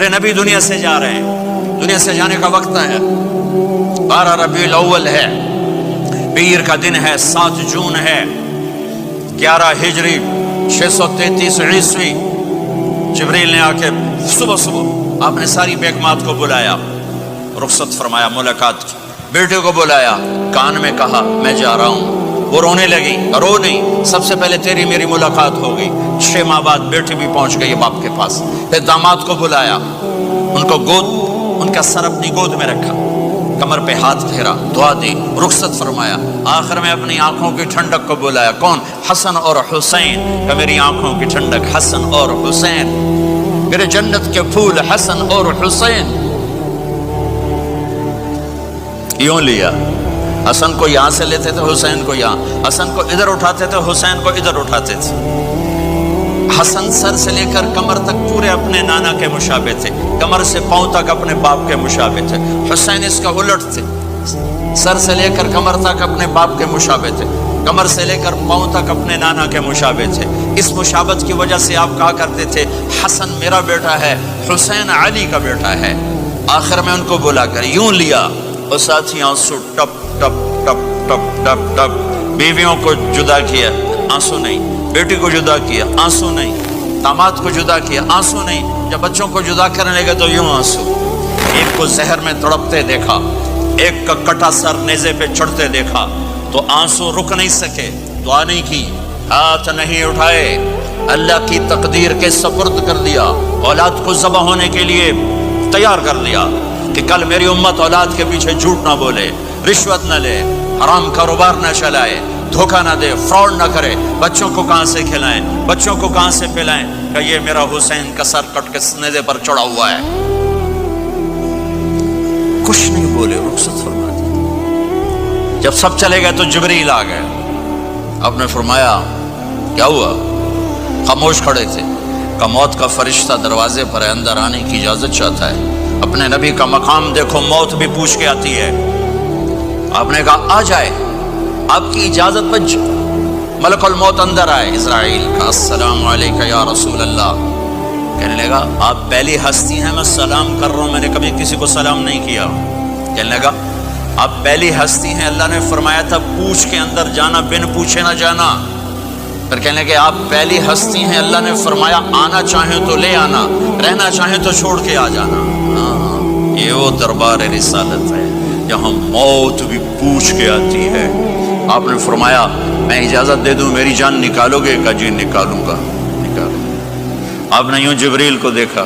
میرے نبی دنیا سے جا رہے ہیں، دنیا سے جانے کا وقت ہے، 12 ربیع الاول ہے، پیر کا دن ہے، 7 جون ہے، 11 ہجری 633 عیسوی۔ جبریل نے آ کے صبح صبح آپ نے ساری بیگمات کو بلایا، رخصت فرمایا ملاقات کی، بیٹے کو بلایا، کان میں کہا میں جا رہا ہوں۔ وہ رونے لگی، رو نہیں، سب سے پہلے تیری میری ملاقات ہو گئی۔ 6 ماہ بعد بیٹی بھی پہنچ گئی باپ کے پاس۔ پھر داماد کو بلایا، ان کو ان کا سر اپنی گود میں رکھا، کمر پہ ہاتھ پھیرا، دعا دی، رخصت فرمایا۔ آخر میں اپنی آنکھوں کی ٹھنڈک کو بلایا، کون؟ حسن اور حسین، کہ میری آنکھوں کی ٹھنڈک حسن اور حسین، میرے جنت کے پھول حسن اور حسین۔ یوں لیا، حسن کو یہاں سے لیتے تھے، حسین کو یہاں، حسن کو ادھر اٹھاتے تھے، حسین کو ادھر اٹھاتے تھے۔ حسن سر سے لے کر کمر تک پورے اپنے نانا کے مشابہ تھے، کمر سے پاؤں تک اپنے باپ کے مشابہ تھے۔ حسین اس کا الٹ تھے، سر سے لے کر کمر تک اپنے باپ کے مشابہ تھے، کمر سے لے کر پاؤں تک اپنے نانا کے مشابہ تھے۔ اس مشابہت کی وجہ سے آپ کہا کرتے تھے حسن میرا بیٹا ہے، حسین علی کا بیٹا ہے۔ آخر میں ان کو بلا کر یوں لیا، اور ساتھ ہی آنسو ٹپ ٹپ ٹپ ٹپ ٹپ ٹپ۔ بیویوں کو جدا کیا، آنسو نہیں، بیٹی کو جدا کیا، آنسو نہیں، داماد کو جدا کیا، آنسو نہیں، جب بچوں کو جدا کرنے لگے تو یوں آنسو۔ ایک کو زہر میں تڑپتے دیکھا، ایک کا کٹا سر نیزے پہ چڑھتے دیکھا تو آنسو رک نہیں سکے، دعا نہیں کی، ہاتھ نہیں اٹھائے، اللہ کی تقدیر کے سپرد کر دیا، اولاد کو ذبح ہونے کے لیے تیار کر دیا کہ کل میری امت اولاد کے پیچھے جھوٹ نہ بولے، رشوت نہ لے، حرام کاروبار نہ چلائے، دھوکہ نہ دے، فراڈ نہ کرے، بچوں کو کہاں سے کھلائیں، بچوں کو کہاں سے پلائیں، کہ یہ میرا حسین کا سر کٹ کے نیزے پر چڑھا ہوا ہے۔ کچھ نہیں بولے، رخصت فرما دی۔ جب سب چلے گئے تو جبریل آ گئے، آپ نے فرمایا کیا ہوا؟ خاموش کھڑے تھے، کہ موت کا فرشتہ دروازے پر ہے، اندر آنے کی اجازت چاہتا ہے۔ اپنے نبی کا مقام دیکھو، موت بھی پوچھ کے آتی ہے۔ آپ نے کہا آ جائے، آپ کی اجازت پر ملک الموت اندر آئے۔ اسرائیل کا السلام علیکہ یا رسول اللہ، کہنے لگا آپ پہلی ہستی ہیں، میں سلام کر رہا ہوں، میں نے کبھی کسی کو سلام نہیں کیا۔ کہنے لگا آپ پہلی ہستی ہیں، اللہ نے فرمایا تھا پوچھ کے اندر جانا، بن پوچھے نہ جانا۔ پھر کہنے لگے آپ پہلی ہستی ہیں، اللہ نے فرمایا آنا چاہیں تو لے آنا، رہنا چاہیں تو چھوڑ کے آ جانا۔ یہ وہ دربار رسالت ہے جہاں موت بھی پوچھ کے آتی ہے۔ آپ نے فرمایا میں اجازت دے دوں میری جان نکالو گے؟ کہا جی نکالوں گا، نکالوں۔ آپ نے یوں جبریل کو دیکھا،